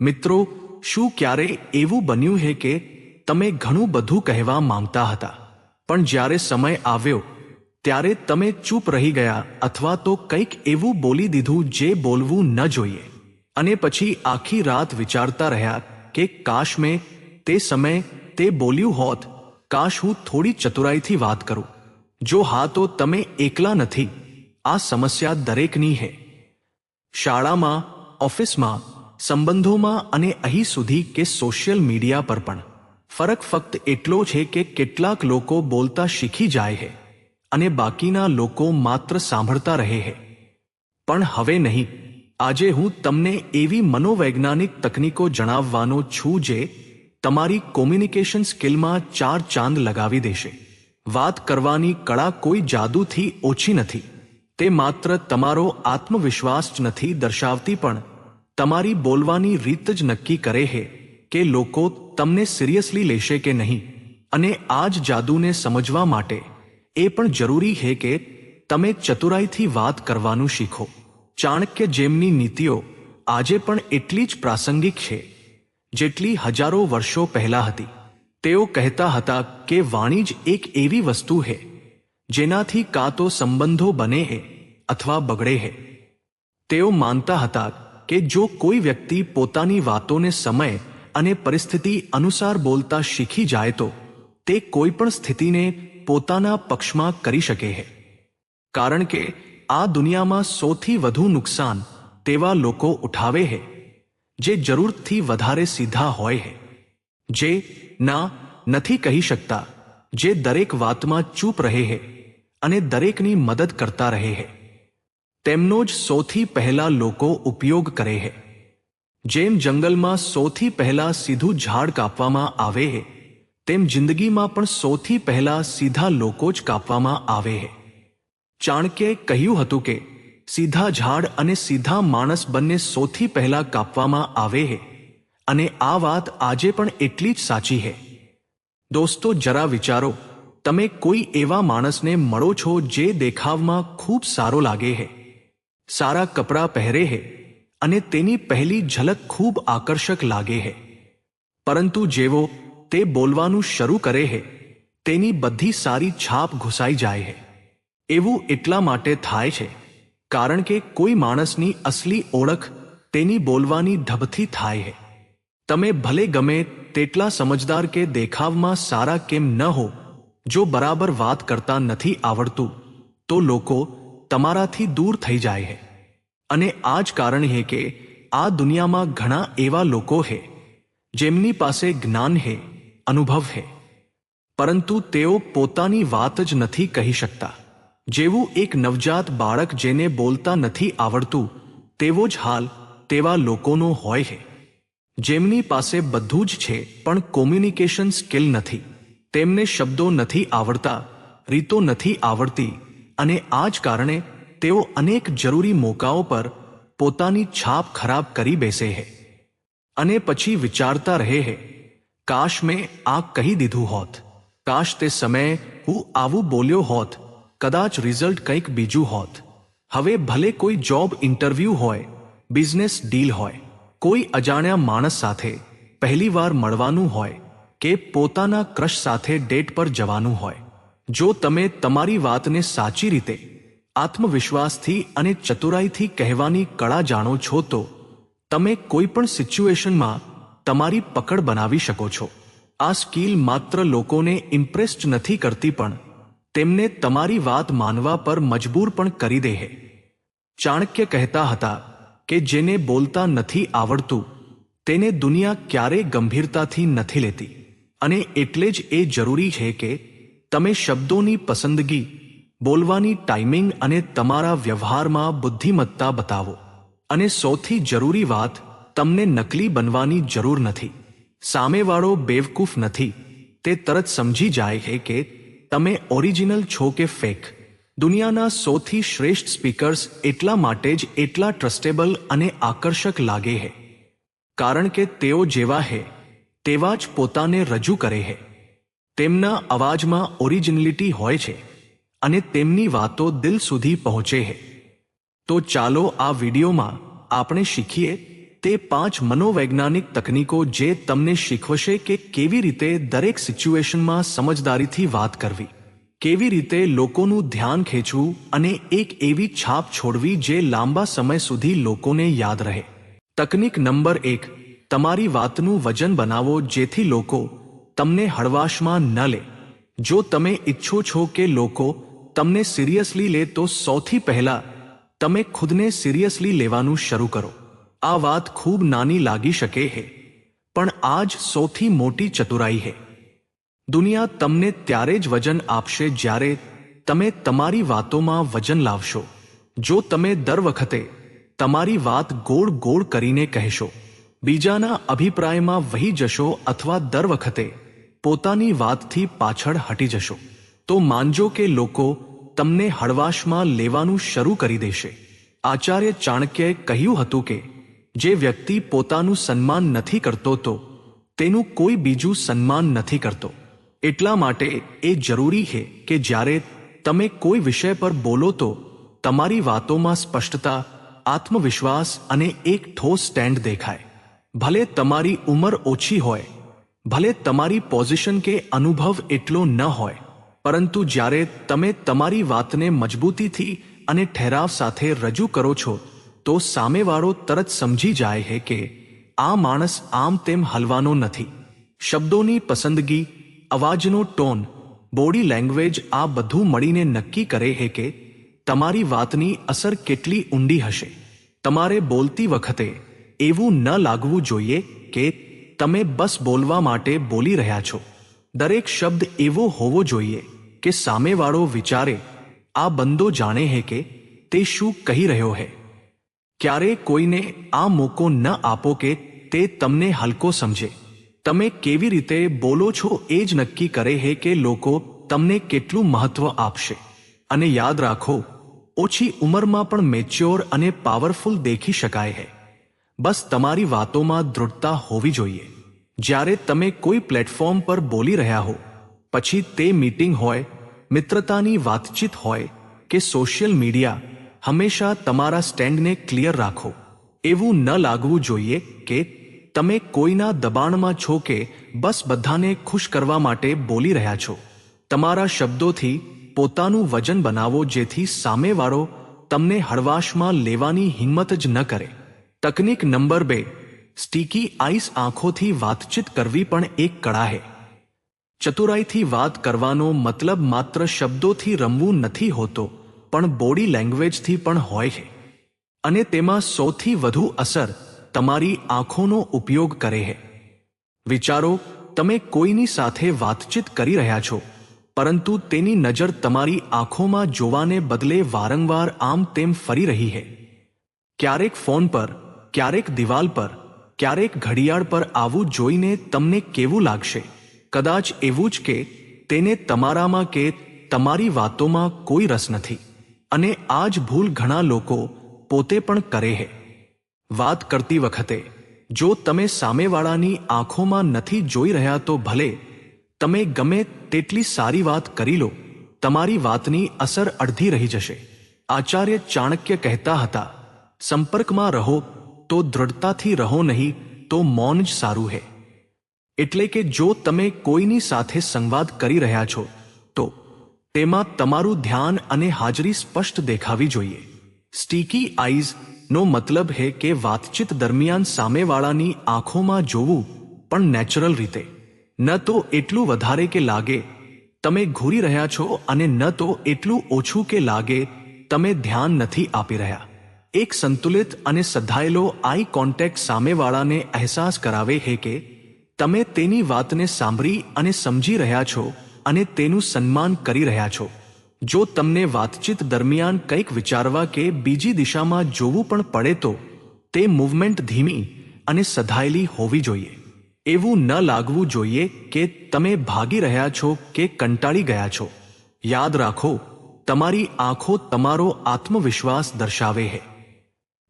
મિત્રો, શું ક્યારે એવું બન્યું છે કે તમે ઘણું બધું કહેવા માંગતા હતા, પણ જ્યારે સમય આવ્યો ત્યારે તમે ચૂપ રહી ગયા અથવા તો કંઈક એવું બોલી દીધું જે બોલવું ન જોઈએ, અને પછી આખી રાત વિચારતા રહ્યા કે કાશ મેં તે સમયે તે બોલ્યું હોત, કાશ હું થોડી ચતુરાઈથી વાત કરું? જો હા, તો તમે એકલા નથી. આ સમસ્યા દરેકની છે. શાળામાં, ઓફિસમાં, સંબંધોમાં અને અહીં સુધી કે સોશિયલ મીડિયા પર પણ. ફરક ફક્ત એટલો છે કે કેટલાક લોકો બોલતા શીખી જાય છે અને બાકીના લોકો માત્ર સાંભળતા રહે છે. પણ હવે નહીં. આજે હું તમને એવી મનોવૈજ્ઞાનિક તકનીકો જણાવવાનો છું જે તમારી કોમ્યુનિકેશન સ્કિલમાં 4 ચાંદ લગાવી દેશે. વાત કરવાની કળા કોઈ જાદુથી ઓછી નથી. તે માત્ર તમારો આત્મવિશ્વાસ જ નથી દર્શાવતી, પણ તમારી બોલવાની રીત જ નક્કી કરે છે કે લોકો તમને સિરિયસલી લેશે કે નહીં. અને આ જ જાદુને સમજવા માટે એ પણ જરૂરી છે કે તમે ચતુરાઈથી વાત કરવાનું શીખો. ચાણક્ય જેમની નીતિઓ આજે પણ એટલી જ પ્રાસંગિક છે જેટલી હજારો વર્ષો પહેલા હતી. તેઓ કહેતા હતા કે વાણી જ એક એવી વસ્તુ છે જેનાથી કાં તો સંબંધો બને છે અથવા બગડે છે. તેઓ માનતા હતા કે જો કોઈ વ્યક્તિ પોતાની વાતોને સમય અને પરિસ્થિતિ અનુસાર બોલતા શીખી જાય તો તે કોઈ પણ સ્થિતિને પોતાના પક્ષમાં કરી શકે છે. કારણ કે આ દુનિયામાં સૌથી વધુ નુકસાન તેવા લોકો ઉઠાવે છે જે જરૂરથી વધારે સીધા હોય છે, જે ના નથી કહી શકતા, જે દરેક વાતમાં ચૂપ રહે છે અને દરેકની મદદ કરતા રહે છે. તેમનો જ સૌથી પહેલા લોકો ઉપયોગ કરે છે. જેમ જંગલમાં સૌથી પહેલા સીધું ઝાડ કાપવામાં આવે છે, તેમ જિંદગીમાં પણ સૌથી પહેલા સીધા લોકો જ કાપવામાં આવે છે. ચાણક્યે કહ્યું હતું કે સીધા ઝાડ અને સીધા માણસ બંને સૌથી પહેલા કાપવામાં આવે છે, અને આ વાત આજે પણ એટલી જ સાચી છે. દોસ્તો, જરા વિચારો, તમે કોઈ એવા માણસને મળો છો જે દેખાવમાં ખૂબ સારો લાગે છે, સારા કપડાં પહેરે છે અને તેની પહેલી ઝલક ખૂબ આકર્ષક લાગે છે, પરંતુ જેવો તે બોલવાનું શરૂ કરે છે તેની બધી સારી છાપ ઘૂસાઈ જાય છે. એવું એટલા માટે થાય છે કારણ કે કોઈ માણસની અસલી ઓળખ તેની બોલવાની ઢબથી થાય છે. તમે ભલે ગમે તેટલા સમજદાર કે દેખાવમાં સારા કેમ ન હો, જો બરાબર વાત કરતા નથી આવડતું તો લોકો તમારાથી દૂર થઈ જાય છે. અને આ જ કારણ છે કે આ દુનિયામાં ઘણા એવા લોકો છે જેમની પાસે જ્ઞાન છે, અનુભવ છે, પરંતુ તેઓ પોતાની વાત જ નથી કહી શકતા. જેવું એક નવજાત બાળક જેને બોલતા નથી આવડતું, તેવો જ હાલ તેવા લોકોનો હોય છે જેમની પાસે બધું જ છે પણ કોમ્યુનિકેશન સ્કિલ નથી. તેમને શબ્દો નથી આવડતા, રીતો નથી આવડતી, અને આ જ કારણે તેઓ અનેક જરૂરી મોકાઓ પર પોતાની છાપ ખરાબ કરી બેસે છે અને પછી વિચારતા રહે છે, કાશ મેં આ કહી દીધું હોત, કાશ તે સમયે હું આવું બોલ્યો હોત, કદાચ રિઝલ્ટ કંઈક બીજું હોત. હવે ભલે કોઈ જોબ ઇન્ટરવ્યૂ હોય, બિઝનેસ ડીલ હોય, કોઈ અજાણ્યા માણસ સાથે પહેલીવાર મળવાનું હોય કે પોતાના ક્રશ સાથે ડેટ પર જવાનું હોય, જો તમે તમારી વાતને સાચી રીતે, આત્મવિશ્વાસથી અને ચતુરાઈથી કહેવાની કળા જાણો છો તો તમે કોઈ પણ સિચ્યુએશનમાં તમારી પકડ બનાવી શકો છો. આ સ્કિલ માત્ર લોકોને ઇમ્પ્રેસ જ નથી કરતી, પણ તેમને તમારી વાત માનવા પર મજબૂર પણ કરી દે છે. ચાણક્ય કહેતા હતા કે જેને બોલતા નથી આવડતું તેને દુનિયા ક્યારેય ગંભીરતાથી નથી લેતી, અને એટલે જ એ જરૂરી છે કે તમે શબ્દોની પસંદગી, બોલવાની ટાઈમિંગ અને તમારા વ્યવહારમાં બુદ્ધિમત્તા બતાવો. અને સૌથી જરૂરી વાત, તમને નકલી બનવાની જરૂર નથી. સામેવાળો બેવકૂફ નથી, તે તરત સમજી જાય છે કે તમે ઓરિજિનલ છો કે ફેક. દુનિયાના સૌથી શ્રેષ્ઠ સ્પીકર્સ એટલા માટે જ એટલા ટ્રસ્ટેબલ અને આકર્ષક લાગે છે કારણ કે તેઓ જેવા છે તેવા જ પોતાને રજૂ કરે છે. તેમના અવાજમાં ઓરિજિનલિટી હોય છે અને તેમની વાતો દિલ સુધી પહોંચે છે. તો ચાલો આ વિડીયોમાં આપણે શીખીએ તે 5 મનોવૈજ્ઞાનિક તકનીકો જે તમને શીખવશે કે કેવી રીતે દરેક સિચ્યુએશનમાં સમજદારીથી વાત કરવી, કેવી રીતે લોકોનું ધ્યાન ખેંચવું અને એક એવી છાપ છોડવી જે લાંબા સમય સુધી લોકોને યાદ રહે. તકનીક નંબર 1, તમારી વાતનું વજન બનાવો જેથી લોકો તમને હળવાશમાં ન લે. જો તમે ઈચ્છો છો કે લોકો તમને સિરિયસલી લે તો સૌથી પહેલા તમે ખુદને સિરિયસલી લેવાનું શરૂ કરો. આ વાત ખૂબ નાની લાગી શકે છે, પણ આ જ સૌથી મોટી ચતુરાઈ છે. દુનિયા તમને ત્યારે જ વજન આપશે જ્યારે તમે તમારી વાતોમાં વજન લાવશો. જો તમે દર વખતે તમારી વાત ગોળ ગોળ કરીને કહેશો, બીજાના અભિપ્રાયમાં વહી જશો અથવા દર વખતે પોતાની વાતથી પાછળ હટી જશો, તો માનજો કે લોકો તમને હળવાશમાં લેવાનું શરૂ કરી દેશે. આચાર્ય ચાણક્યએ કહ્યું હતું કે જે વ્યક્તિ પોતાનું સન્માન નથી કરતો તો તેનું કોઈ બીજું સન્માન નથી કરતો. એટલા માટે એ જરૂરી છે કે જ્યારે તમે કોઈ વિષય પર બોલો તો તમારી વાતોમાં સ્પષ્ટતા, આત્મવિશ્વાસ અને એક ઠોસ સ્ટેન્ડ દેખાય. ભલે તમારી ઉંમર ઓછી હોય, ભલે તમારી પોઝિશન કે અનુભવ એટલો ન હોય, પરંતુ જ્યારે તમે તમારી વાતને મજબૂતીથી અને ઠેરાવ સાથે રજૂ કરો છો તો સામેવાળો તરત સમજી જાય છે કે આ માણસ આમ તેમ હલવાનો નથી. શબ્દોની પસંદગી, અવાજનો ટોન, બોડી લેંગ્વેજ આ બધું મળીને નક્કી કરે છે કે તમારી વાતની અસર કેટલી ઊંડી હશે. તમારે બોલતી વખતે એવું ન લાગવું જોઈએ કે તમે બસ બોલવા માટે બોલી રહ્યા છો. દરેક શબ્દ એવો હોવો જોઈએ કે સામેવાળો વિચારે, આ બંદો જાણે છે કે તે શું કહી રહ્યો છે. ક્યારેય કોઈને આ મોકો ન આપો કે તે તમને હલકો સમજે. તમે કેવી રીતે બોલો છો એ જ નક્કી કરે છે કે લોકો તમને કેટલું મહત્વ આપશે. અને યાદ રાખો, ઓછી ઉંમરમાં પણ મેચ્યોર અને પાવરફુલ દેખી શકાય છે. બસ તમારી વાતોમાં દૃઢતા હોવી જોઈએ. જ્યારે તમે કોઈ પ્લેટફોર્મ પર બોલી રહ્યા હો, પછી તે મીટિંગ હોય, મિત્રતાની વાતચીત હોય કે સોશિયલ મીડિયા, હંમેશા તમારા સ્ટેન્ડને ક્લિયર રાખો. એવું ન લાગવું જોઈએ કે તમે કોઈના દબાણમાં છો કે બસ બધાને ખુશ કરવા માટે બોલી રહ્યા છો. તમારા શબ્દોથી પોતાનું વજન બનાવો જેથી સામેવાળો તમને હળવાશમાં લેવાની હિંમત જ ન કરે. તકનીક નંબર 2, સ્ટીકી આઈસ. આંખોથી વાતચીત કરવી પણ એક કળા છે. ચતુરાઈથી વાત કરવાનો મતલબ માત્ર શબ્દોથી રમવું નથી હોતો, પણ બોડી લેંગ્વેજથી પણ હોય છે. અને તેમાં સૌથી વધુ અસર તમારી આંખોનો ઉપયોગ કરે છે. વિચારો, તમે કોઈની સાથે વાતચીત કરી રહ્યા છો, પરંતુ તેની નજર તમારી આંખોમાં જોવાને બદલે વારંવાર આમ તેમ ફરી રહી છે. ક્યારેક ફોન પર, ક્યારેક દિવાલ પર, ક્યારેક ઘડિયાળ પર. આવું જોઈને તમને કેવું લાગશે? કદાચ એવું જ કે તેને તમારામાં કે તમારી વાતોમાં કોઈ રસ નથી. અને આ જ ભૂલ ઘણા લોકો પોતે પણ કરે છે. વાત કરતી વખતે જો તમે સામેવાળાની આંખોમાં નથી જોઈ રહ્યા તો ભલે તમે ગમે તેટલી સારી વાત કરી લો, તમારી વાતની અસર અડધી રહી જશે. આચાર્ય ચાણક્ય કહેતા હતા, સંપર્કમાં રહો તો દૃઢતાથી રહો, નહીં તો મૌન જ સારું છે. એટલે કે જો તમે કોઈની સાથે સંવાદ કરી રહ્યા છો તો તેમાં તમારું ધ્યાન અને હાજરી સ્પષ્ટ દેખાવી જોઈએ. સ્ટીકી આઈઝ નો મતલબ છે કે વાતચીત દરમિયાન સામેવાળાની આંખોમાં જોવું, પણ નેચરલ રીતે. ન તો એટલું વધારે કે લાગે તમે ઘૂરી રહ્યા છો અને ન તો એટલું ઓછું કે લાગે તમે ધ્યાન નથી આપી રહ્યા. એક સંતુલિત અને સધાયેલો આઈ કોન્ટેક્ટ સામેવાળાને અહેસાસ કરાવે છે કે તમે તેની વાતને સાંભળી અને સમજી રહ્યા છો અને તેનું સન્માન કરી રહ્યા છો. જો તમને વાતચીત દરમિયાન કંઈક વિચારવા કે બીજી દિશામાં જોવું પણ પડે તો તે મૂવમેન્ટ ધીમી અને સધાયેલી હોવી જોઈએ. એવું ન લાગવું જોઈએ કે તમે ભાગી રહ્યા છો કે કંટાળી ગયા છો. યાદ રાખો, તમારી આંખો તમારો આત્મવિશ્વાસ દર્શાવે છે.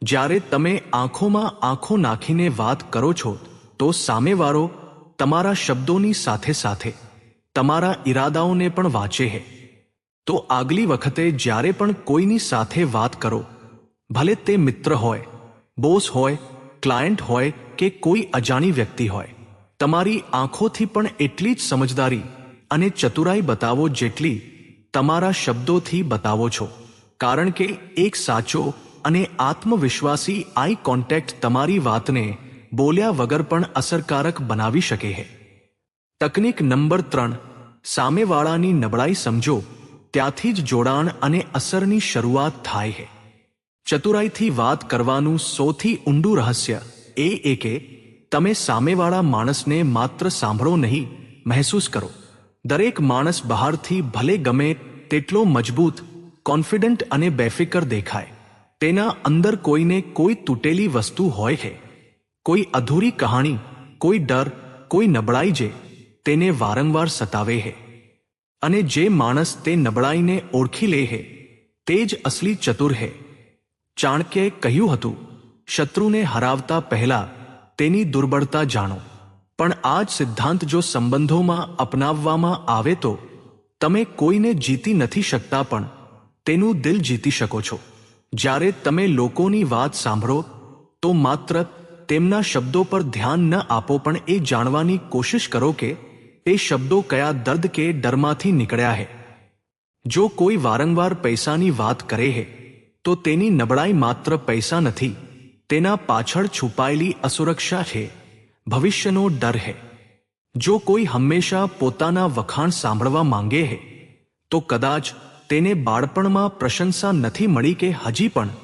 જ્યારે તમે આંખોમાં આંખો નાખીને વાત કરો છો તો સામેવાળો તમારા શબ્દોની સાથે સાથે તમારા ઈરાદાઓને પણ વાંચે છે. તો આગલી વખતે જ્યારે પણ કોઈની સાથે વાત કરો, ભલે તે મિત્ર હોય, બોસ હોય ક્લાયન્ટ હોય કે કોઈ અજાણી વ્યક્તિ હોય, તમારી આંખોથી પણ એટલી જ સમજદારી અને ચતુરાઈ બતાવો જેટલી તમારા શબ્દોથી બતાવો છો, કારણ કે એક સાચો અને આત્મવિશ્વાસી આઈ કોન્ટેક્ટ તમારી વાતને બોલ્યા વગર પણ અસરકારક બનાવી શકે છે. તકનીક નંબર 3, સામેવાળાની નબળાઈ સમજો, ત્યાંથી જ જોડાણ અને અસરની શરૂઆત થાય છે. ચતુરાઈથી વાત કરવાનું સૌથી ઊંડું રહસ્ય એ કે તમે સામેવાળા માણસને માત્ર સાંભળો નહીં, મહેસૂસ કરો. દરેક માણસ બહારથી ભલે ગમે તેટલો મજબૂત, કોન્ફિડન્ટ અને બેફિકર દેખાય, તેના અંદર કોઈને કોઈ તૂટેલી વસ્તુ હોય છે, કોઈ અધૂરી કહાણી, કોઈ ડર, કોઈ નબળાઈ જે તેને વારંવાર સતાવે છે. અને જે માણસ તે નબળાઈને ઓળખી લે છે તે જ અસલી ચતુર છે. ચાણક્યે કહ્યું હતું, શત્રુને હરાવતા પહેલા તેની દુર્બળતા જાણો. પણ આ જ સિદ્ધાંત જો સંબંધોમાં અપનાવવામાં આવે તો તમે કોઈને જીતી નથી શકતા પણ તેનું દિલ જીતી શકો છો. જ્યારે તમે લોકોની વાત સાંભળો તો માત્ર તેમના શબ્દો પર ધ્યાન ન આપો, પણ એ જાણવાની કોશિશ કરો કે તે શબ્દો કયા દર્દ કે ડરમાંથી નીકળ્યા છે. જો કોઈ વારંવાર પૈસાની વાત કરે છે તો તેની નબળાઈ માત્ર પૈસા નથી, તેના પાછળ છુપાયેલી અસુરક્ષા છે, ભવિષ્યનો ડર છે. જો કોઈ હંમેશા પોતાના વખાણ સાંભળવા માંગે છે તો કદાચ તેને બાળપણમાં પ્રશંસા નથી મળી કે હજી પણ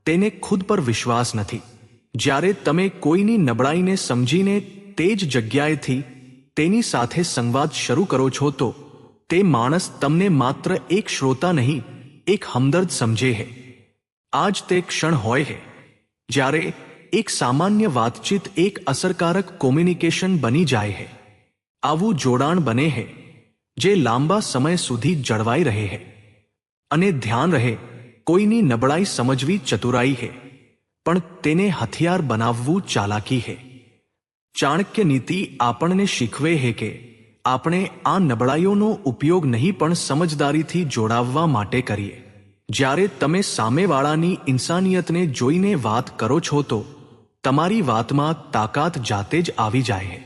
તેને ખુદ પર વિશ્વાસ નથી. જ્યારે તમે કોઈની નબળાઈને સમજીને તે જ જગ્યાએથી તેની સાથે સંવાદ શરૂ કરો છો તો તે માણસ તમને માત્ર એક શ્રોતા નહીં, એક હમદર્દ સમજે છે. આ જ તે ક્ષણ હોય છે જ્યારે એક સામાન્ય વાતચીત એક અસરકારક કોમ્યુનિકેશન બની જાય છે. આવું જોડાણ બને છે જે લાંબા સમય સુધી જળવાઈ રહે છે. અને ધ્યાન રહે, કોઈની નબળાઈ સમજવી ચતુરાઈ છે, પણ તેને હથિયાર બનાવવું ચાલાકી છે. ચાણક્ય નીતિ આપણને શીખવે છે કે આપણે આ નબળાઈઓનો ઉપયોગ નહીં પણ સમજદારીથી જોડાવવા માટે કરીએ. જ્યારે તમે સામેવાળાની ઇન્સાનિયતને જોઈને વાત કરો છો તો તમારી વાતમાં તાકાત જાતે જ આવી જાય છે.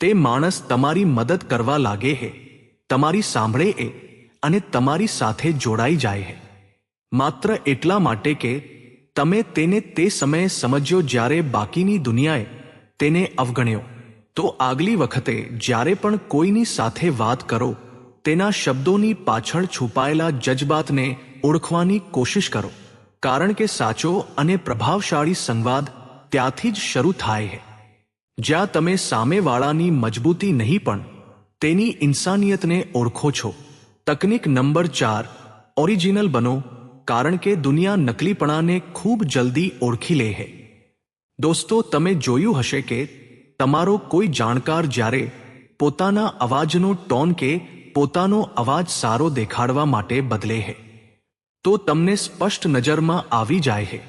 તે માણસ તમારી મદદ કરવા લાગે છે, તમારી સાંભળે છે અને તમારી સાથે જોડાઈ જાય છે, માત્ર એટલા માટે કે તમે તેને તે સમયે સમજ્યો જ્યારે બાકીની દુનિયાએ તેને અવગણ્યો. તો આગલી વખતે જ્યારે પણ કોઈની સાથે વાત કરો, તેના શબ્દોની પાછળ છુપાયેલા જજબાતને ઓળખવાની કોશિશ કરો, કારણ કે સાચો અને પ્રભાવશાળી સંવાદ ત્યાંથી જ શરૂ થાય છે, જ્યાં તમે સામેવાળાની મજબૂતી નહીં પણ તેની ઇન્સાનિયતને ઓળખો છો. તકનીક નંબર 4, ઓરિજિનલ બનો, કારણ કે દુનિયા નકલીપણાને ખૂબ જલ્દી ઓળખી લે છે. દોસ્તો, તમે જોયું હશે કે તમારો કોઈ જાણકાર જ્યારે પોતાના અવાજનો ટોન કે પોતાનો અવાજ સારો દેખાડવા માટે બદલે છે તો તમને સ્પષ્ટ નજરમાં આવી જાય છે.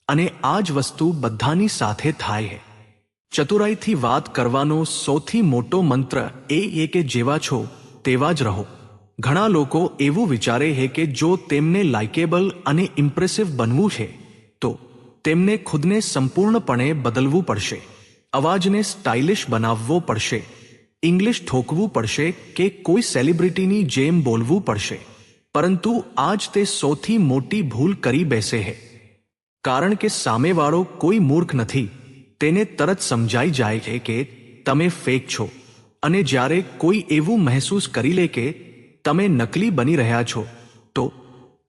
અને આ જ વસ્તુ બધાની સાથે થાય છે. ચતુરાઈથી વાત કરવાનો સૌથી મોટો મંત્ર એ કે જેવા છો તેવા જ રહો. ઘણા લોકો એવું વિચારે છે કે જો તેમને લાઇકેબલ અને ઇમ્પ્રેસિવ બનવું છે તો તેમને ખુદને સંપૂર્ણપણે બદલવું પડશે, અવાજને સ્ટાઇલિશ બનાવવો પડશે, ઇંગ્લિશ ઠોકવું પડશે કે કોઈ સેલિબ્રિટીની જેમ બોલવું પડશે. પરંતુ આજ તે સૌથી મોટી ભૂલ કરી બેસે છે, કારણ કે સામેવાળો કોઈ મૂર્ખ નથી, તેને તરત સમજાઈ જાય છે કે તમે ફેક છો. અને જ્યારે કોઈ એવું મહેસૂસ કરી લે કે તમે નકલી બની રહ્યા છો તો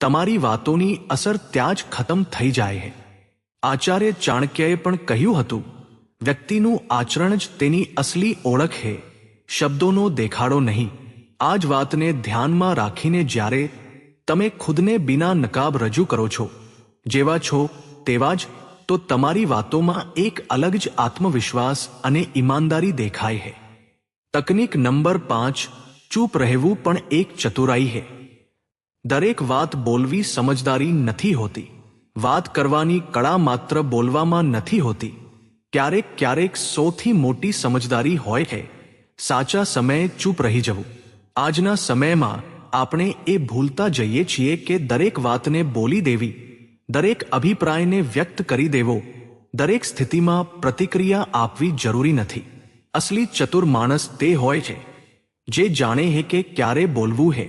તમારી વાતોની અસર ત્યાં જ ખતમ થઈ જાય છે. આચાર્ય ચાણક્યએ પણ કહ્યું હતું, વ્યક્તિનું આચરણ જ તેની અસલી ઓળખ છે, શબ્દોનો દેખાડો નહીં. આ જ વાતને ધ્યાનમાં રાખીને જ્યારે તમે ખુદને બિના નકાબ રજૂ કરો છો, જેવા છો તેવા જ, તો તમારી વાતોમાં એક અલગ જ આત્મવિશ્વાસ અને ઈમાનદારી દેખાય છે. તકનીક નંબર 5, ચૂપ રહેવું પણ એક ચતુરાઈ છે. દરેક વાત બોલવી સમજદારી નથી હોતી. વાત કરવાની કળા માત્ર બોલવામાં નથી હોતી. ક્યારેક ક્યારેક સૌથી મોટી સમજદારી હોય છે સાચા સમયે ચૂપ રહી જવું. આજના સમયમાં આપણે એ ભૂલતા જઈએ છીએ કે દરેક વાતને બોલી દેવી, દરેક અભિપ્રાયને વ્યક્ત કરી દેવો, દરેક સ્થિતિમાં પ્રતિક્રિયા આપવી જરૂરી નથી. અસલી ચતુર માણસ તે હોય છે જે જાણે હે કે ક્યારે બોલવું હે,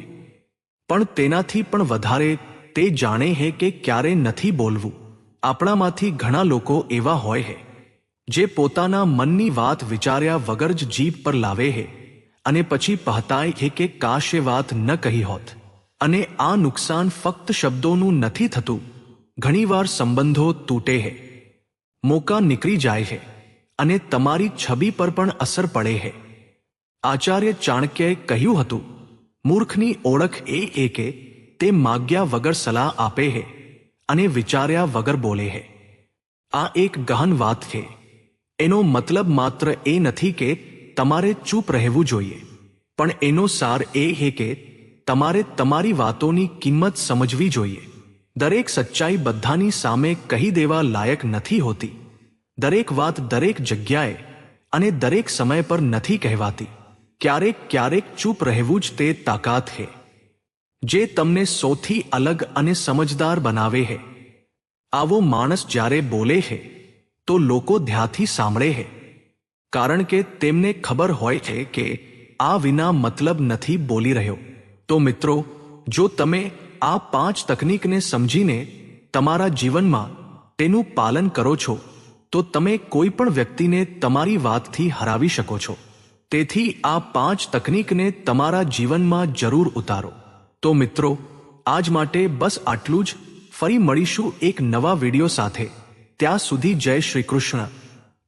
પણ તેનાથી પણ વધારે તે જાણે હે કે ક્યારે નથી બોલવું. આપણામાંથી ઘણા લોકો એવા હોય હે જે પોતાના મનની વાત વિચાર્યા વગર જ જીભ પર લાવે હે અને પછી પહતાય હે કે કાશ એ વાત ન કહી હોત. અને આ નુકસાન ફક્ત શબ્દોનું નથી થતું, ઘણીવાર સંબંધો તૂટે હે, મોકા નીકળી જાય છે અને તમારી છબી પર પણ અસર પડે છે. આચાર્ય ચાણક્યએ કહ્યું હતું, મૂર્ખની ઓળખ એ કે તે માગ્યા વગર સલાહ આપે છે અને વિચાર્યા વગર બોલે છે. આ એક ગહન વાત છે. એનો મતલબ માત્ર એ નથી કે તમારે ચૂપ રહેવું જોઈએ, પણ એનો સાર એ છે કે તમારે તમારી વાતોની કિંમત સમજવી જોઈએ. દરેક સચ્ચાઈ બધાની સામે કહી દેવા લાયક નથી હોતી. દરેક વાત દરેક જગ્યાએ અને દરેક સમય પર નથી કહેવાતી. ક્યારેક ક્યારેક ચૂપ રહેવું જ તે તાકાત છે જે તમને સૌથી અલગ અને સમજદાર બનાવે છે. આવો માણસ જ્યારે બોલે છે તો લોકો ધ્યાનથી સાંભળે છે, કારણ કે તેમને ખબર હોય છે કે આ વિના મતલબ નથી બોલી રહ્યો. તો મિત્રો, જો તમે આ 5 તકનીકને સમજીને તમારા જીવનમાં તેનું પાલન કરો છો તો તમે કોઈ પણ વ્યક્તિને તમારી વાતથી હરાવી શકો છો. તેથી આ 5 તકનીકને તમારા જીવનમાં જરૂર ઉતારો. તો મિત્રો, આજ માટે બસ આટલું જ. ફરી મળીશું એક નવા વિડીયો સાથે. ત્યાં સુધી જય શ્રી કૃષ્ણ.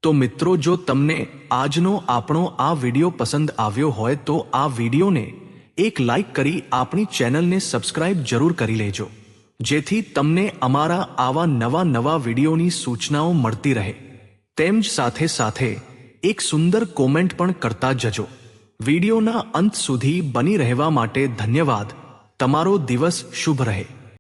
તો મિત્રો, જો તમને આજનો આપણો આ વિડીયો પસંદ આવ્યો હોય તો આ વિડીયોને એક લાઈક કરી આપણી ચેનલને સબસ્ક્રાઇબ જરૂર કરી લેજો, જેથી તમને અમારા આવા નવા વિડીયોની સૂચનાઓ મળતી રહે. તેમ જ સાથે સાથે એક સુંદર કોમેન્ટ પણ કરતા જજો. વિડીયોના અંત સુધી બની રહેવા માટે ધન્યવાદ. તમારો દિવસ શુભ રહે.